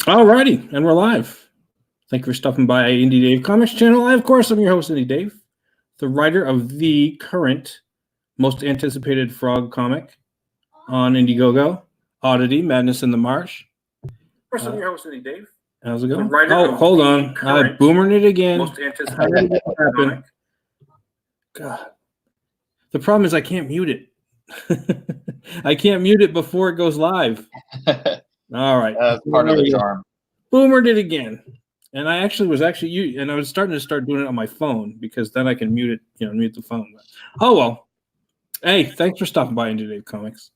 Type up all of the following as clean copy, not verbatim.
Alrighty, and we're live. Thank you for stopping by Indie Dave Comics channel. I, of course, am your host, Indie Dave, the writer of the current most anticipated frog comic on Indiegogo, Oddity, Madness in the Marsh. Of course, I'm your host, Indie Dave. How's it going? Oh, hold on. I boomered it again. Most anticipated comic. God. The problem is I can't mute it. I can't mute it before it goes live. All right. That's part of the charm. Boomered it again. And I was starting to start doing it on my phone because then I can mute it, mute the phone. Oh, well. Hey, thanks for stopping by Indie Dave Comics.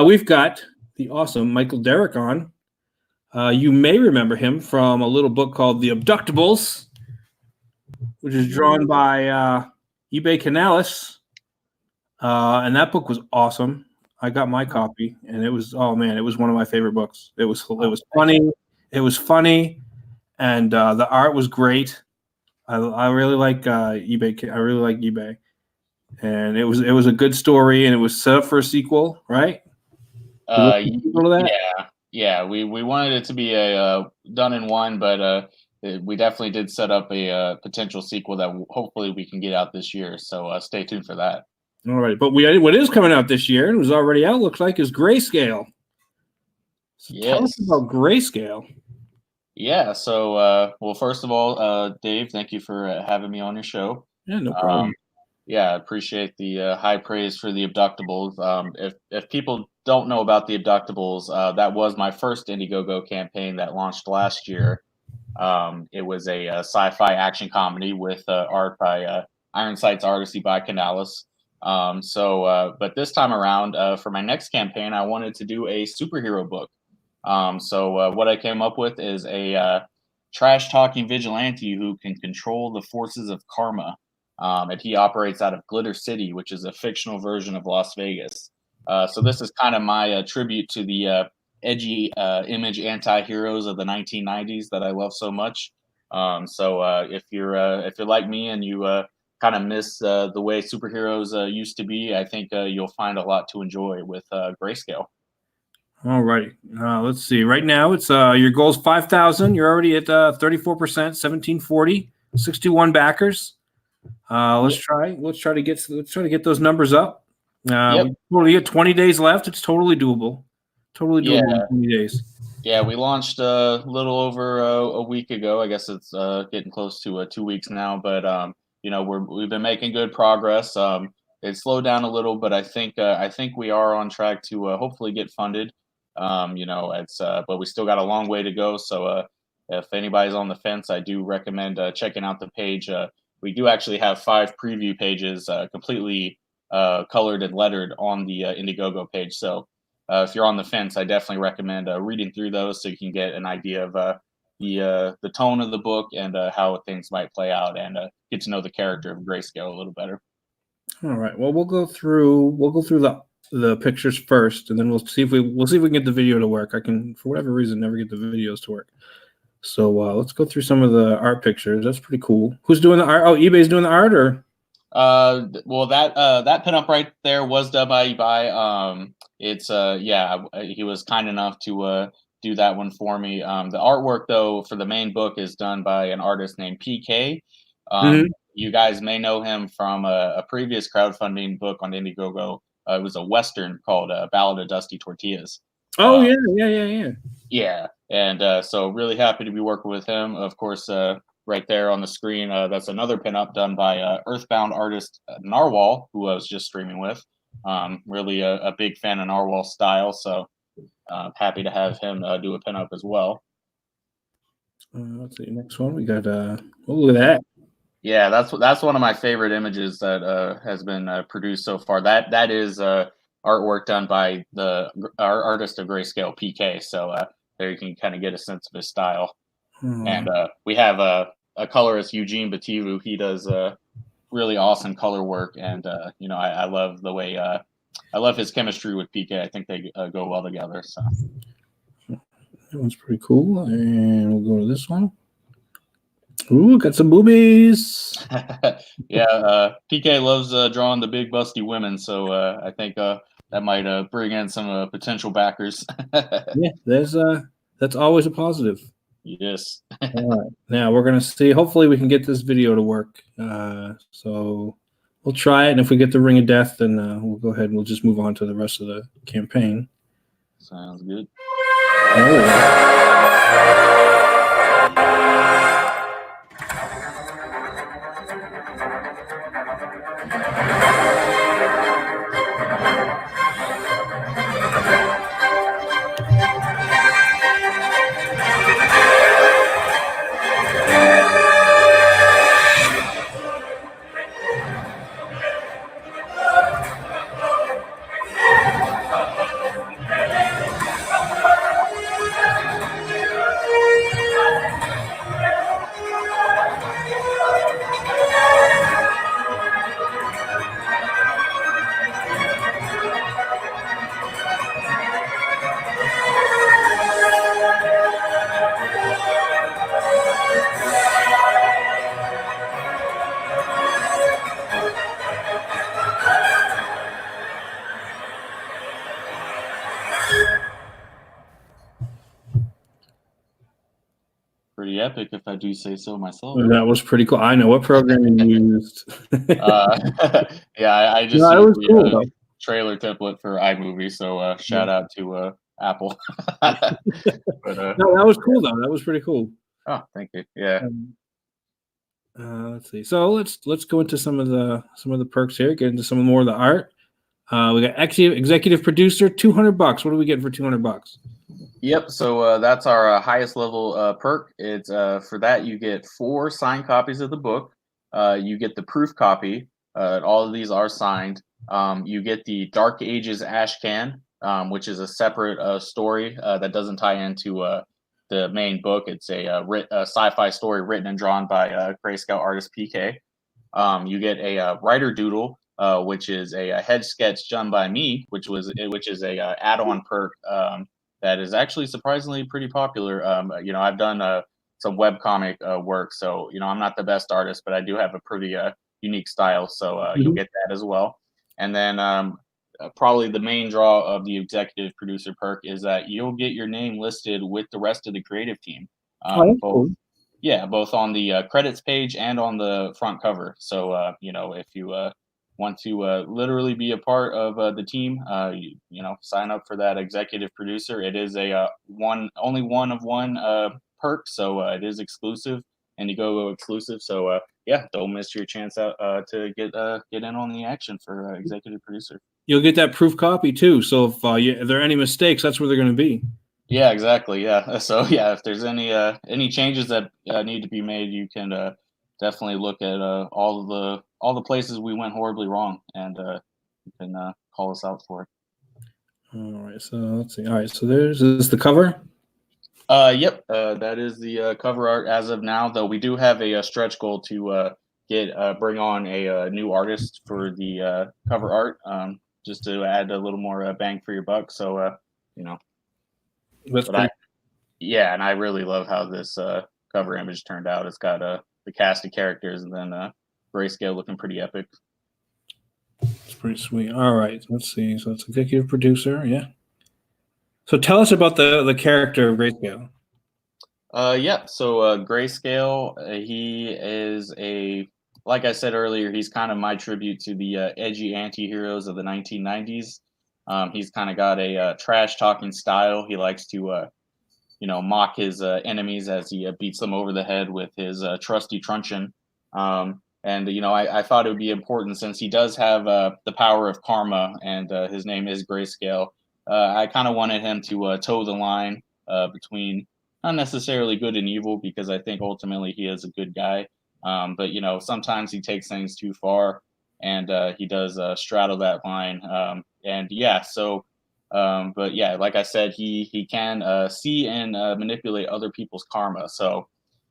We've got the awesome Michael Derrick on. You may remember him from a little book called The Abductables, which is drawn by eBay Canales. And that book was awesome. I got my copy, and it was one of my favorite books. It was funny. It was funny, and the art was great. I really like eBay. I really like eBay, and it was a good story, and it was set up for a sequel, right? Yeah. We wanted it to be a done in one, but we definitely did set up a potential sequel that hopefully we can get out this year. So stay tuned for that. All right, but what is coming out this year and was already out, looks like, is Grayskale. So tell us about Grayskale. Yeah, so, well, first of all, Dave, thank you for having me on your show. Yeah, no problem. I appreciate the high praise for the Abductables. If people don't know about the Abductables, that was my first Indiegogo campaign that launched last year. It was a sci-fi action comedy with art by Ironsight's Artistry by Canales. But this time around, for my next campaign, I wanted to do a superhero book. What I came up with is a trash-talking vigilante who can control the forces of karma. And he operates out of Glitter City, which is a fictional version of Las Vegas. So this is kind of my tribute to the edgy image anti-heroes of the 1990s that I love so much. If you're like me and you kind of miss the way superheroes used to be, I think you'll find a lot to enjoy with Grayskale. All right. Let's see. Right now, it's your goal is 5,000. You're already at 34%, 1740, 61 backers. Let's try to get those numbers up. We get 20 days left. It's totally doable. Totally doable in 20 days. Yeah, we launched a little over a week ago. I guess it's getting close to 2 weeks now, but we've been making good progress. It slowed down a little, but I think we are on track to hopefully get funded. But we still got a long way to go. So if anybody's on the fence, I do recommend checking out the page. We do actually have 5 preview pages completely colored and lettered on the Indiegogo page. So if you're on the fence, I definitely recommend reading through those so you can get an idea of the tone of the book and how things might play out, and get to know the character of Grayskale a little better. All right. Well, we'll go through the pictures first, and then we'll see if we can get the video to work. I can, for whatever reason, never get the videos to work. So let's go through some of the art pictures. That's pretty cool. Who's doing the art? Oh, eBay's doing the art, or? Well, that pinup right there was done by eBay. He was kind enough to do that one for me. The artwork, though, for the main book is done by an artist named PK. You guys may know him from a previous crowdfunding book on Indiegogo. It was a Western called Ballad of Dusty Tortillas. Oh, yeah. Yeah, and so really happy to be working with him. Of course, right there on the screen, that's another pinup done by Earthbound artist Narwhal, who I was just streaming with. Really a big fan of Narwhal's style, so happy to have him do a pinup as well. Let's see, next one. We got, look at that. Yeah, that's one of my favorite images that has been produced so far. That is artwork done by our artist of Grayskale, PK. So there you can kind of get a sense of his style. And we have a colorist, Eugene Bativu. He does really awesome color work, and I love the way I love his chemistry with PK. I think they go well together. So that one's pretty cool. And we'll go to this one. Ooh, got some boobies. Yeah, PK loves drawing the big busty women, so I think that might bring in some potential backers. Yeah, there's That's always a positive. Yes. All right. Now we're gonna see. Hopefully, we can get this video to work. So we'll try it, and if we get the Ring of Death, then we'll go ahead and we'll just move on to the rest of the campaign. Sounds good. Pretty epic, if I do say so myself. That was pretty cool. I know what program you used. Yeah, I just No, it used was the cool though. trailer template for iMovie, so shout out to Apple. But, No, that was cool though. That was pretty cool. oh, thank you. Yeah. Let's see. So let's go into some of the perks here. Get into some more of the art. We got executive producer, $200. What do we get for $200? Yep. So that's our highest level perk. It's for that you get 4 signed copies of the book. You get the proof copy. All of these are signed. You get the Dark Ages Ash Can, which is a separate story that doesn't tie into the main book. It's a sci-fi story written and drawn by Grayscale artist PK. You get a writer doodle, which is a head sketch done by me, which is a add-on perk that is actually surprisingly pretty popular. I've done some webcomic work, so I'm not the best artist, but I do have a pretty unique style, so you'll get that as well. And then probably the main draw of the executive producer perk is that you'll get your name listed with the rest of the creative team. That's cool. Yeah, both on the credits page and on the front cover. So, if you want to literally be a part of the team, sign up for that executive producer. It is a only one of one perk, so it is exclusive, and Indiegogo exclusive. So, yeah, don't miss your chance out to get in on the action for executive producer. You'll get that proof copy too. So if there are any mistakes, that's where they're going to be. Yeah, exactly. Yeah. So yeah, if there's any changes that need to be made, you can definitely look at all the places we went horribly wrong, and you can call us out for it. All right. So let's see. All right. So this is the cover. Yep. That is the cover art as of now. Though we do have a stretch goal to bring on a new artist for the cover art, just to add a little more bang for your buck. So That's yeah, and I really love how this cover image turned out. It's got the cast of characters and then Grayscale looking pretty epic. It's pretty sweet. All right, let's see. So it's executive producer, yeah. So tell us about the character of Grayscale. Yeah. So Grayscale, he is like I said earlier, he's kind of my tribute to the edgy anti-heroes of the 1990s. He's kind of got a trash talking style. He likes to mock his enemies as he beats them over the head with his trusty truncheon. I thought it would be important, since he does have the power of karma, and his name is Grayscale. I kind of wanted him to toe the line between not necessarily good and evil, because I think ultimately he is a good guy. But sometimes he takes things too far, and he does straddle that line. But yeah, like I said, he can see and manipulate other people's karma. So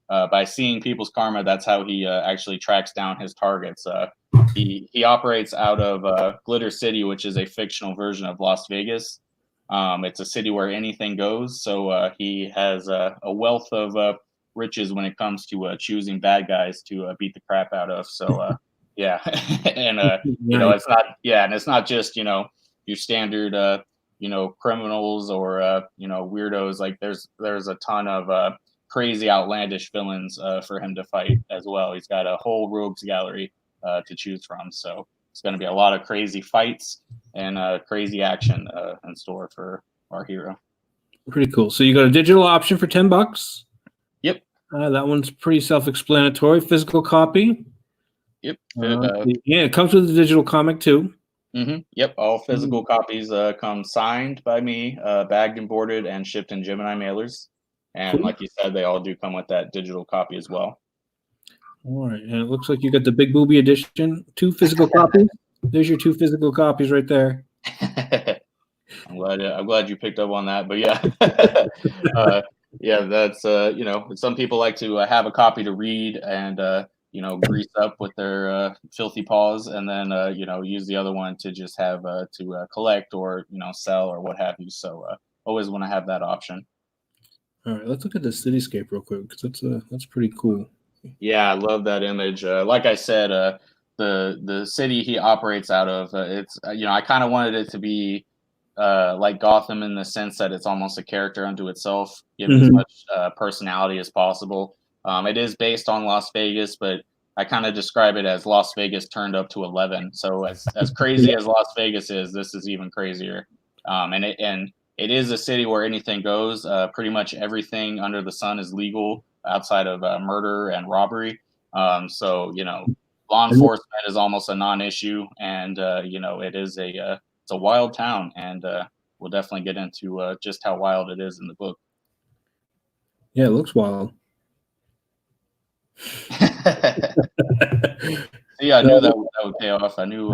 by seeing people's karma, that's how he actually tracks down his targets. He operates out of Glitter City, which is a fictional version of Las Vegas. It's a city where anything goes. So he has a wealth of riches when it comes to choosing bad guys to beat the crap out of. So yeah, and it's not just your standard criminals or weirdos. Like there's a ton of crazy outlandish villains for him to fight as well. He's got a whole rogues gallery to choose from, so it's going to be a lot of crazy fights and crazy action in store for our hero. Pretty cool. So you got a digital option for $10. Yep. That one's pretty self-explanatory. Physical copy. Yep. Yeah, it comes with a digital comic too. Mm-hmm. Yep. All physical copies come signed by me, bagged and boarded, and shipped in Gemini mailers. And like you said, they all do come with that digital copy as well. All right, and it looks like you got the big booby edition. 2 physical copies. There's your 2 physical copies right there. I'm glad you picked up on that. But yeah, that's some people like to have a copy to read and grease up with their filthy paws, and then use the other one to just have to collect or sell or what have you. So always want to have that option. All right, let's look at the cityscape real quick because that's pretty cool. Yeah, I love that image. Like I said, the city he operates out of, it's I kind of wanted it to be like Gotham in the sense that it's almost a character unto itself, give as much personality as possible. It is based on Las Vegas, but I kind of describe it as Las Vegas turned up to 11. So as crazy as Las Vegas is, this is even crazier. And it is a city where anything goes. Pretty much everything under the sun is legal outside of murder and robbery. So law enforcement is almost a non-issue, and it is it's a wild town, and we'll definitely get into just how wild it is in the book. Yeah, it looks wild. Yeah, I knew that would pay off. I knew.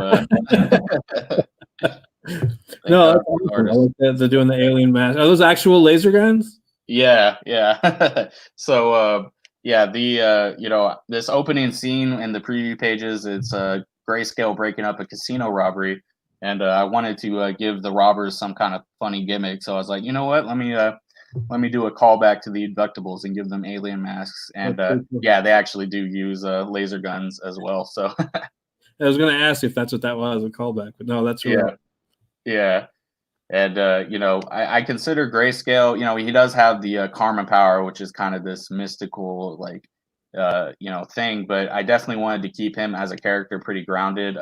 No, I like that they're doing the alien mask. Are those actual laser guns? Yeah. So this opening scene in the preview pages, it's Grayskale breaking up a casino robbery, and I wanted to give the robbers some kind of funny gimmick. So I was like, you know what, let me do a callback to the Abductables and give them alien masks. And they actually do use laser guns as well. So I was going to ask if that's what that was, a callback, but no, that's really yeah. And I consider Grayskale. He does have the karma power, which is kind of this mystical thing. But I definitely wanted to keep him as a character pretty grounded,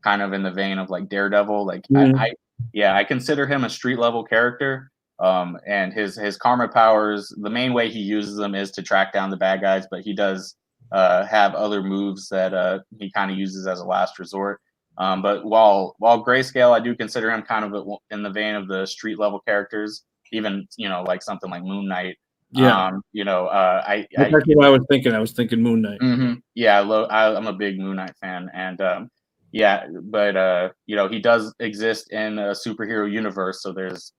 kind of in the vein of like Daredevil. Like I consider him a street level character. And his karma powers, the main way he uses them is to track down the bad guys, but he does have other moves that he kind of uses as a last resort. But while Grayskale, I do consider him kind of in the vein of the street level characters, even like something like Moon Knight. Yeah. That's actually what I was thinking. I was thinking Moon Knight. Mm-hmm. Yeah, I'm a big Moon Knight fan, and but he does exist in a superhero universe, so there's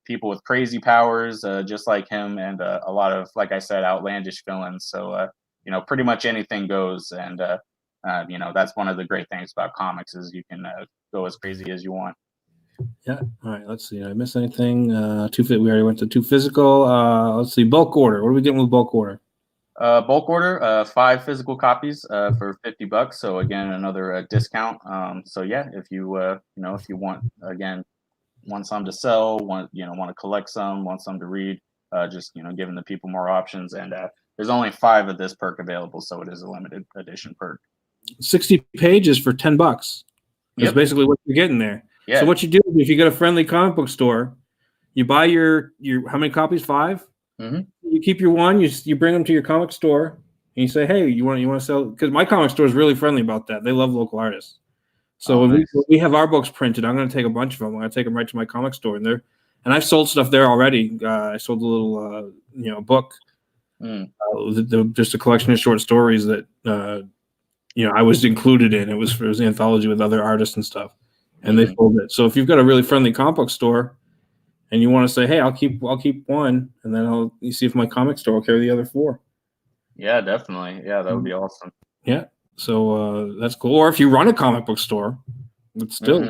people with crazy powers just like him, and a lot of, like I said, outlandish villains. So pretty much anything goes, and that's one of the great things about comics is you can go as crazy as you want. Yeah. All right. Let's see. Did I miss anything? We already went to 2 physical. Let's see. Bulk order. What are we getting with bulk order? Bulk order, 5 physical copies for $50. So again, another discount. So yeah, if you if you want some to sell, want to collect some, want some to read, just giving the people more options. And there's only 5 of this perk available, so it is a limited edition perk. 60 pages for $10. That's basically what you're getting there. Yeah. So what you do is, if you go to a friendly comic book store, you buy your how many copies? 5. Mm-hmm. You keep your one. You bring them to your comic store, and you say, "Hey, you want to sell?" Because my comic store is really friendly about that. They love local artists. So when we have our books printed, I'm going to take a bunch of them. I'm going to take them right to my comic store, and I've sold stuff there already. I sold a little book, just a collection of short stories that I was included in. It was an anthology with other artists and stuff, and they sold it. So if you've got a really friendly comic book store, and you want to say, "Hey, I'll keep one," and then you see if my comic store will carry the other 4. Yeah, definitely. Yeah, that would be awesome. Yeah, so that's cool. Or if you run a comic book store, it's still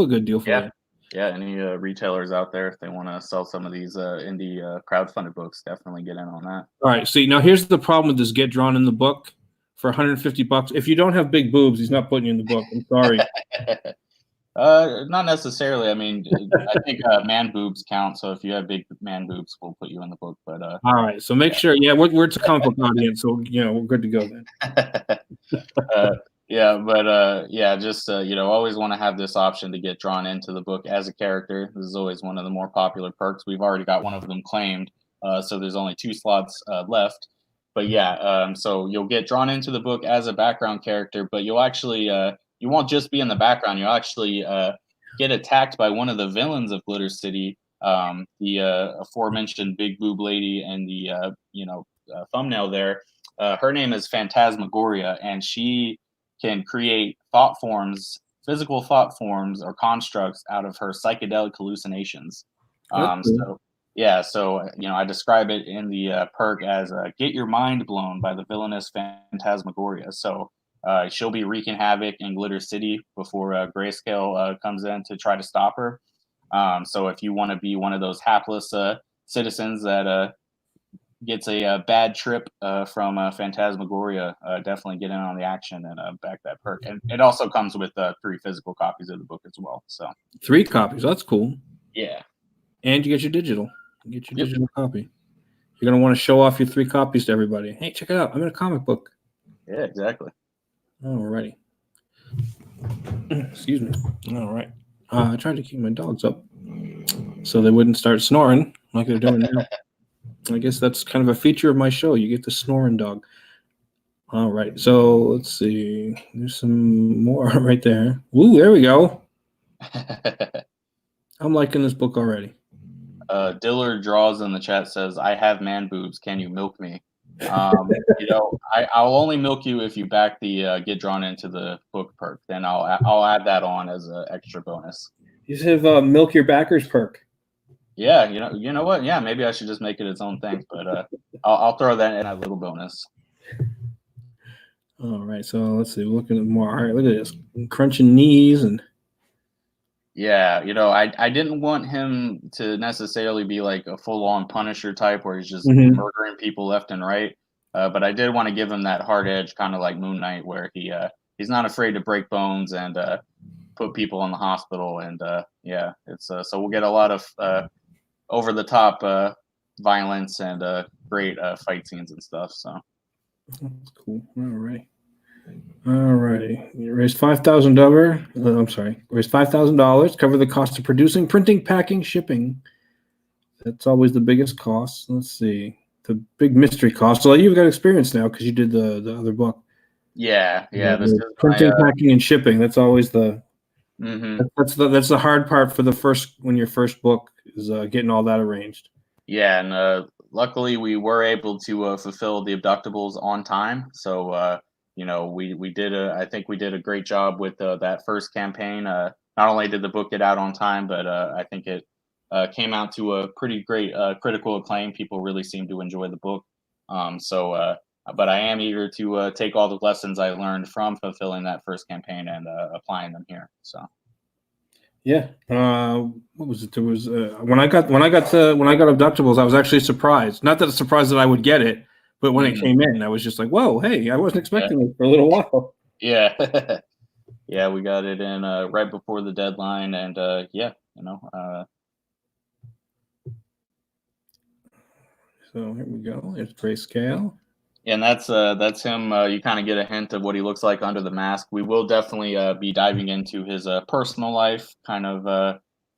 a good deal for you. Yeah, any retailers out there, if they want to sell some of these indie crowdfunded books, definitely get in on that. All right. See, now here's the problem with this Get Drawn in the book for $150. If you don't have big boobs, he's not putting you in the book. I'm sorry. Not necessarily. I mean, I think man boobs count. So if you have big man boobs, we'll put you in the book. But All right, so make sure. Yeah, we're it's a comic book audience, so we're good to go then. yeah, but yeah, just always want to have this option to get drawn into the book as a character. This is always one of the more popular perks. We've already got one of them claimed, so there's only 2 slots left. But yeah, so you'll get drawn into the book as a background character, but you'll actually you won't just be in the background. You'll actually get attacked by one of the villains of Glitter City, the aforementioned big boob lady, and the thumbnail there. Her name is Phantasmagoria, and she can create physical thought forms or constructs out of her psychedelic hallucinations. That's cool. So yeah, so I describe it in the perk as "get your mind blown" by the villainous Phantasmagoria. So she'll be wreaking havoc in Glitter City before Grayskale comes in to try to stop her. So if you want to be one of those hapless citizens that gets a bad trip from Phantasmagoria, definitely get in on the action and back that perk. And it also comes with 3 physical copies of the book as well. So 3 copies. That's cool. yeah, And you get your digital. You get your Yep. digital copy. You're gonna want to show off your 3 copies to everybody. Hey, check it out! I'm in a comic book. yeah, exactly. Alrighty. Excuse me. All right. I tried to keep my dogs up so they wouldn't start snoring like they're doing now. I guess that's kind of a feature of my show. You get the snoring dog. All right. So let's see. There's some more right there. Ooh, there we go. I'm liking this book already. Diller Draws in the chat says, "I have man boobs. Can you milk me?" I'll only milk you if you back the get drawn into the book perk. Then I'll add that on as an extra bonus. You should have milk your backers perk. Yeah, you know what? Yeah, maybe I should just make it its own thing. But I'll throw that in a little bonus. All right. So let's see. We're looking at more. All right. Look at this. Crunching knees and. Yeah, I didn't want him to necessarily be like a full-on Punisher type where he's just murdering people left and right. But I did want to give him that hard edge, kind of like Moon Knight, where he's not afraid to break bones and put people in the hospital. And yeah, it's so we'll get a lot of over-the-top violence and great fight scenes and stuff. So that's cool. All right. All righty. You raised $5,000. I'm sorry. Raised $5,000. Cover the cost of producing, printing, packing, shipping. That's always the biggest cost. Let's see. The big mystery cost. So you've got experience now because you did the other book. Yeah. This is printing, packing, and shipping. That's always the. Mm-hmm. That's the hard part for when your first book is getting all that arranged. Yeah, and luckily we were able to fulfill the abductables on time. So we did I think we did a great job with that first campaign. Not only did the book get out on time, but I think it came out to a pretty great critical acclaim. People really seemed to enjoy the book. But I am eager to take all the lessons I learned from fulfilling that first campaign and applying them here. So. Yeah. What was it? There was when I got abductables, I was actually surprised. Not that it's surprised that I would get it, but when it came in, I was just like, "Whoa, hey! I wasn't expecting it for a little while." Yeah, yeah, we got it in right before the deadline, and yeah, So here we go. It's Grayskale. And that's him. You kind of get a hint of what he looks like under the mask. We will definitely be diving into his personal life, kind of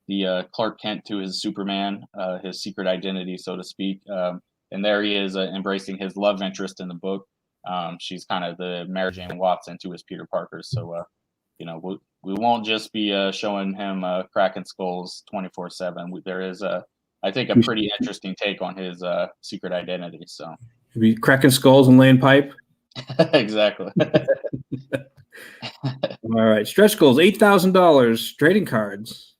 the Clark Kent to his Superman, his secret identity, so to speak. And there he is embracing his love interest in the book. She's kind of the Mary Jane Watson to his Peter Parker. So, we won't just be showing him cracking skulls 24/7. There is I think a pretty interesting take on his secret identity. So. Be cracking skulls and laying pipe. Exactly. All right. Stretch goals, $8,000. Trading cards.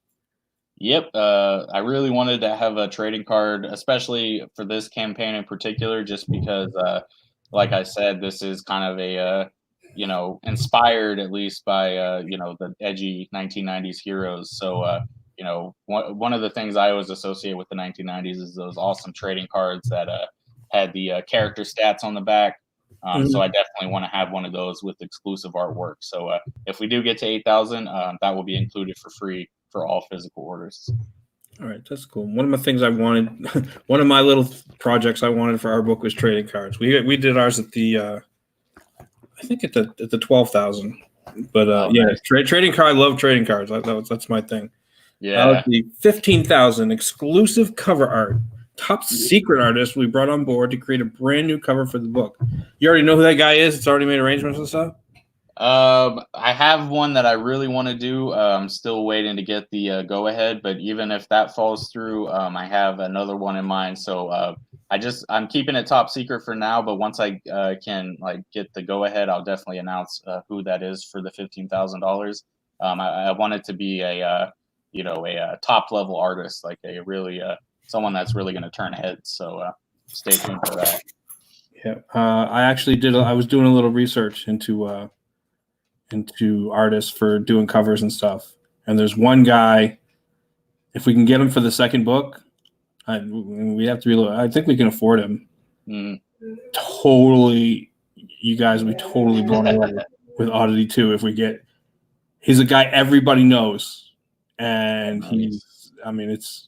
Yep. I really wanted to have a trading card, especially for this campaign in particular, just because, like I said, this is kind of a, inspired at least by, the edgy 1990s heroes. So, one of the things I always associate with the 1990s is those awesome trading cards that had the character stats on the back. So I definitely want to have one of those with exclusive artwork. So if we do get to 8,000, that will be included for free for all physical orders. All right, that's cool. One of my things I wanted, one of my little projects I wanted for our book was trading cards. We did ours at the, I think at the 12,000. But yeah, nice. trading card. I love trading cards. That's my thing. Yeah. The 15,000 exclusive cover art. Top secret artist we brought on board to create a brand new cover for the book. You already know who that guy is. It's already made arrangements and stuff. I have one that I really want to do. I'm still waiting to get the go ahead, but even if that falls through, I have another one in mind. So I'm keeping it top secret for now. But once I can like get the go ahead, I'll definitely announce who that is for the $15,000. I want it to be a top level artist, like a really someone that's really going to turn heads. So stay tuned for that. Yeah, I actually did. I was doing a little research into artists for doing covers and stuff. And there's one guy, if we can get him for the second book, we have to be I think we can afford him. Totally, you guys will be totally blown away with Oddity 2 if we get. He's a guy everybody knows, and it's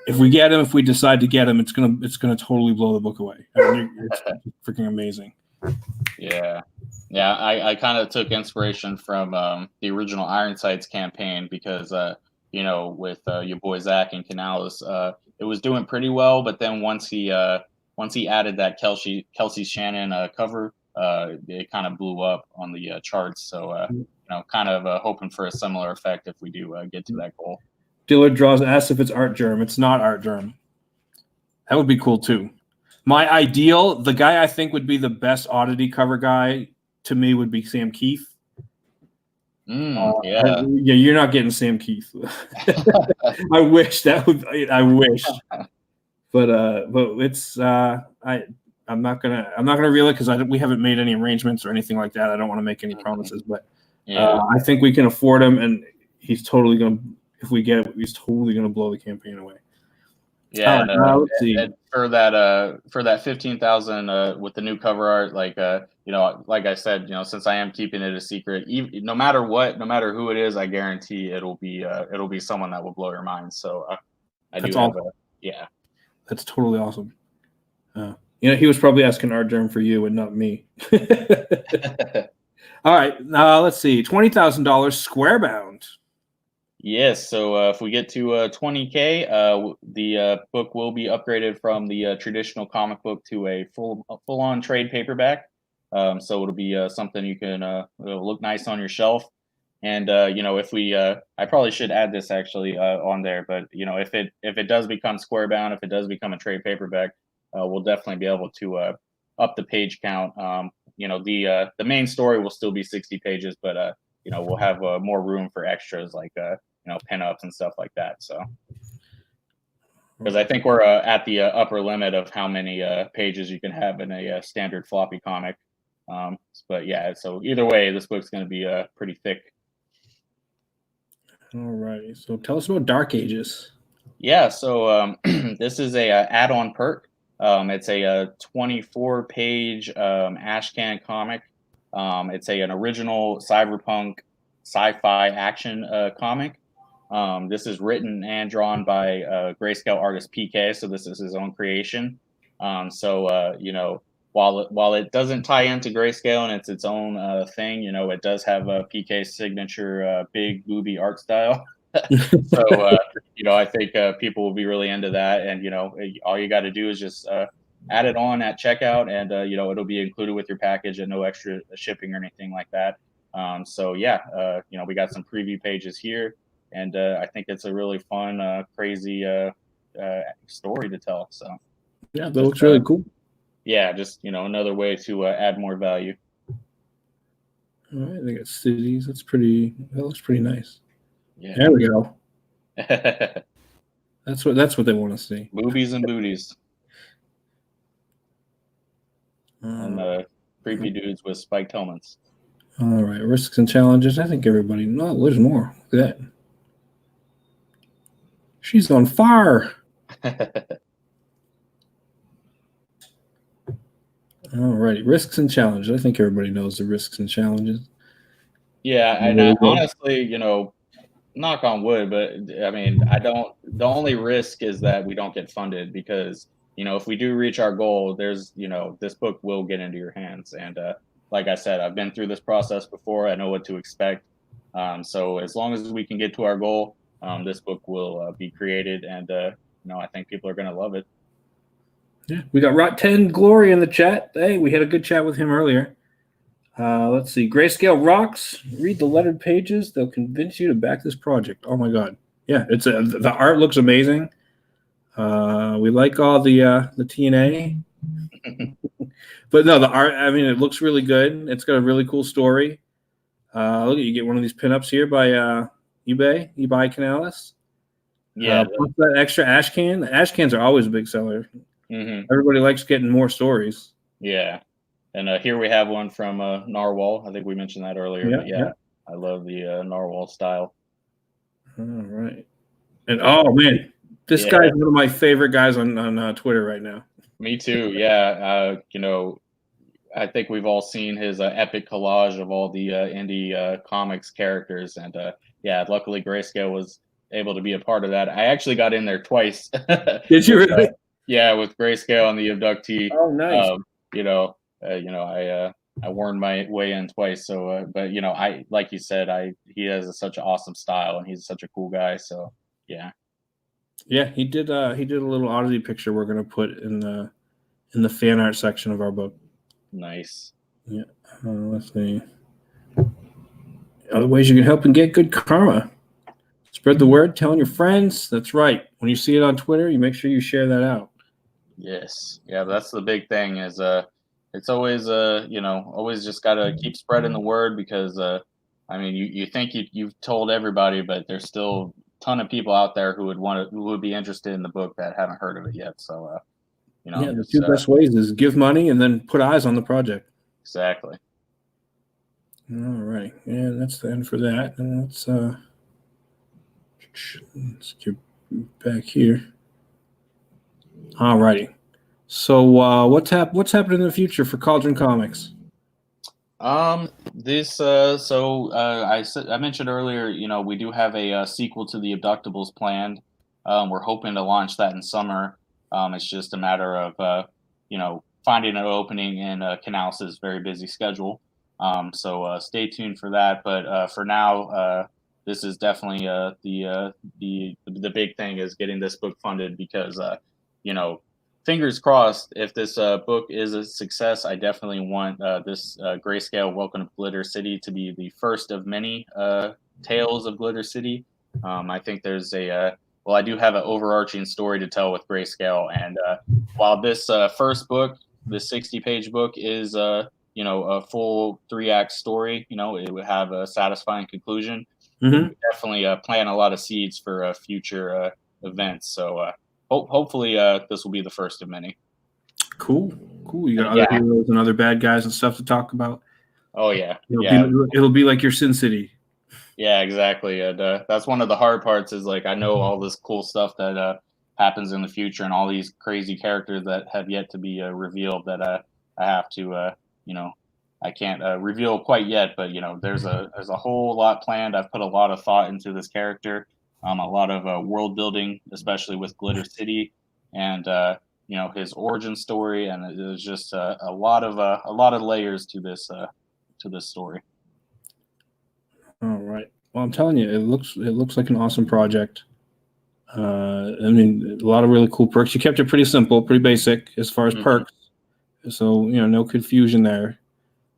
if we get him, if we decide to get him, it's gonna totally blow the book away. It's freaking amazing. Yeah. I kind of took inspiration from the original Ironsides campaign because with your boy Zach and Canales, it was doing pretty well, but then once he added that Kelsey Shannon cover, it kind of blew up on the charts. So kind of hoping for a similar effect if we do get to that goal. Dillard draws asks if it's Art Germ. It's not Art Germ. That would be cool too. My ideal, the guy I think would be the best Oddity cover guy to me would be Sam Keith. You're not getting Sam Keith. I wish that would. I wish, but it's I'm not gonna reel it because we haven't made any arrangements or anything like that. I don't want to make any promises, but I think we can afford him, and he's totally gonna. If we get it, he's totally gonna blow the campaign away. Yeah, let's see. For that 15,000 with the new cover art, like like I said, since I am keeping it a secret, no matter who it is, I guarantee it'll be someone that will blow your mind. So that's totally awesome. He was probably asking Art Germ for you and not me. All right, let's see, $20,000 Squarebound. Yes, so if we get to 20K, the book will be upgraded from the traditional comic book to a full-on trade paperback. So it'll be something you can it'll look nice on your shelf. And if we, I probably should add this actually on there, but if it does become square-bound, if it does become a trade paperback, we'll definitely be able to up the page count. The main story will still be 60 pages, but we'll have more room for extras like pinups and stuff like that. So, because I think we're at the upper limit of how many pages you can have in a standard floppy comic. But yeah, so either way, this book's going to be pretty thick. All right. So tell us about Dark Ages. Yeah. So this is a add-on perk. It's a 24-page Ashcan comic. It's an original cyberpunk sci-fi action comic. This is written and drawn by Grayskale artist PK, so this is his own creation. While it doesn't tie into Grayskale and it's its own thing, it does have a PK's signature big booby art style. So I think people will be really into that, and all you got to do is just add it on at checkout, and it'll be included with your package at no extra shipping or anything like that. We got some preview pages here, and I think it's a really fun, crazy story to tell. So yeah, that looks really cool. Yeah, just another way to add more value. All right, they got cities. That looks pretty nice. Yeah. There we go. That's what they want to see. Boobies and booties. And creepy dudes with spiked helmets. All right, risks and challenges. I think everybody. No, there's more. Look at that. She's on fire. All right, risks and challenges. I think everybody knows the risks and challenges. Yeah, and Really good. honestly, knock on wood, but I mean, I don't. The only risk is that we don't get funded because if we do reach our goal, there's this book will get into your hands, and like I said, I've been through this process before. I know what to expect. So as long as we can get to our goal, this book will be created, and I think people are going to love it. Yeah, we got Rot 10 Glory in the chat. Hey, we had a good chat with him earlier. Let's see. Grayscale rocks. Read the lettered pages. They'll convince you to back this project. Oh my god. Yeah, the art looks amazing. We like all the TNA, but no, the art. I mean, it looks really good. It's got a really cool story. Look, you get one of these pinups here by eBay Canales. Yeah, Plus that extra ash can. The ash cans are always a big seller. Everybody likes getting more stories. yeah. And here we have one from Narwhal. I think we mentioned that earlier, but yeah, I love the Narwhal style. All right. And oh man, this guy's one of my favorite guys on Twitter right now. Me too. Yeah. I think we've all seen his epic collage of all the indie comics characters, and yeah, luckily Grayscale was able to be a part of that. I actually got in there twice. Did you really? Yeah, with Grayscale and the abductee. Oh, nice. I wormed my way in twice. So, but I like you said, he has such an awesome style, and he's such a cool guy. So, yeah. Yeah, he did a little oddity picture we're gonna put in the fan art section of our book. Nice. Yeah. Let's see. Other ways you can help and get good karma. Spread the word, telling your friends. That's right. When you see it on Twitter, you make sure you share that out. Yes. Yeah, that's the big thing is it's always always just got to keep spreading the word because I mean you think you've told everybody, but there's still a ton of people out there who would be interested in the book that haven't heard of it yet. So yeah, the two best ways is give money and then put eyes on the project. Exactly. All right. Yeah, that's the end for that. And let's get back here. All righty. So what's happening in the future for Cauldron Comics? I mentioned earlier, we do have a sequel to the Abductables planned. We're hoping to launch that in summer. It's just a matter of finding an opening in Canales' very busy schedule. So stay tuned for that. But for now, this is definitely the big thing is getting this book funded because fingers crossed, if this book is a success, I definitely want this Grayscale Welcome to Glitter City to be the first of many tales of Glitter City. I think there's I do have an overarching story to tell with Grayscale. And while this first book, the 60-page book, is a full 3-act story, it would have a satisfying conclusion. Mm-hmm. Definitely plant a lot of seeds for future events. So hopefully this will be the first of many. Cool. You got other heroes and other bad guys and stuff to talk about. Oh yeah, it'll be like your Sin City. Yeah, exactly. And that's one of the hard parts is like I know all this cool stuff that happens in the future and all these crazy characters that have yet to be revealed that I have to I can't reveal quite yet, but there's a whole lot planned. I've put a lot of thought into this character. A lot of world building, especially with Glitter City, and his origin story, and there's just a lot of layers to this story. All right. Well, I'm telling you, it looks like an awesome project. I mean, a lot of really cool perks. You kept it pretty simple, pretty basic as far as perks, so no confusion there.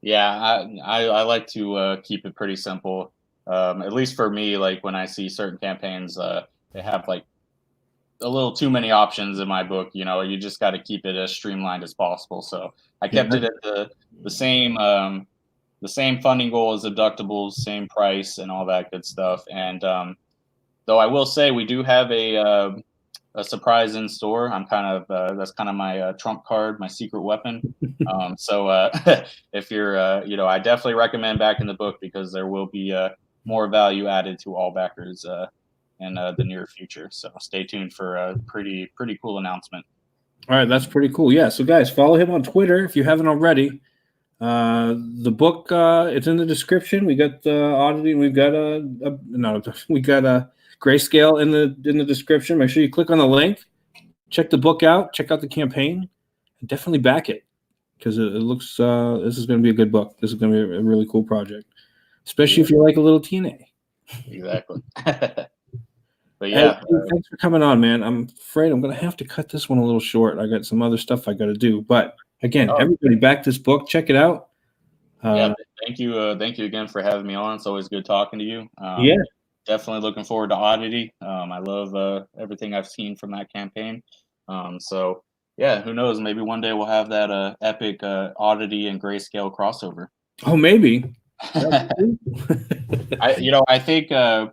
Yeah, I like to keep it pretty simple. At least for me, like when I see certain campaigns, they have like a little too many options in my book. You just got to keep it as streamlined as possible. So I kept it at the same funding goal as Abductables, same price, and all that good stuff. And though I will say we do have a surprise in store. I'm kind of that's kind of my trump card, my secret weapon. So if you're, I definitely recommend backing the book because there will be more value added to all backers in the near future. So stay tuned for a pretty cool announcement. All right, that's pretty cool. Yeah, so guys, follow him on Twitter if you haven't already. The book, it's in the description. We got the Oddity, and we've got we got a Grayscale in the description. Make sure you click on the link, check the book out, check out the campaign, and definitely back it because it looks. This is going to be a good book. This is going to be a really cool project, especially if you're like a little teen. Exactly. But Hey, yeah, thanks for coming on, man. I'm afraid I'm going to have to cut this one a little short. I got some other stuff I got to do. But again, everybody back this book. Check it out. Yeah, thank you. Thank you again for having me on. It's always good talking to you. Yeah. Definitely looking forward to Oddity. I love everything I've seen from that campaign. So yeah, who knows? Maybe one day we'll have that epic Oddity and Grayscale crossover. Oh, maybe. I think I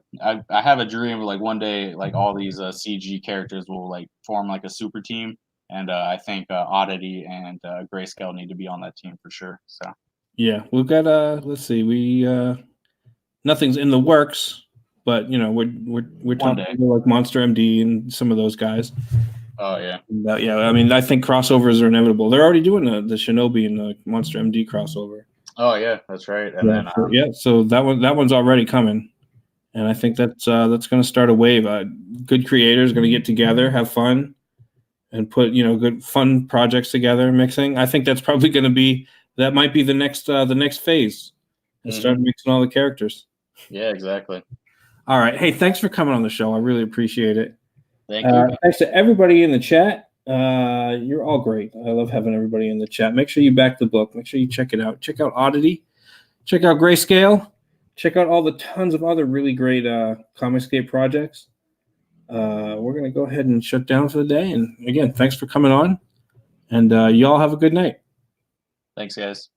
have a dream of like one day like all these CG characters will like form like a super team, and I think Oddity and Grayscale need to be on that team for sure. So yeah, we've got let's see, we nothing's in the works, but we're talking to like Monster MD and some of those guys. Oh yeah. Yeah, I mean I think crossovers are inevitable. They're already doing the Shinobi and the Monster MD crossover. Oh yeah, that's right. And then so that one's already coming, and I think that's going to start a wave. Good creators going to get together, have fun, and put good fun projects together. Mixing, I think that's probably going to be might be the next phase, and start mixing all the characters. Yeah, exactly. All right, hey, thanks for coming on the show. I really appreciate it. Thank you. Thanks to everybody in the chat. You're all great. I love having everybody in the chat. Make sure you back the book. Make sure you check it out. Check out Oddity. Check out Grayscale. Check out all the tons of other really great Comicscape projects. We're going to go ahead and shut down for the day. And again, thanks for coming on. And y'all have a good night. Thanks, guys.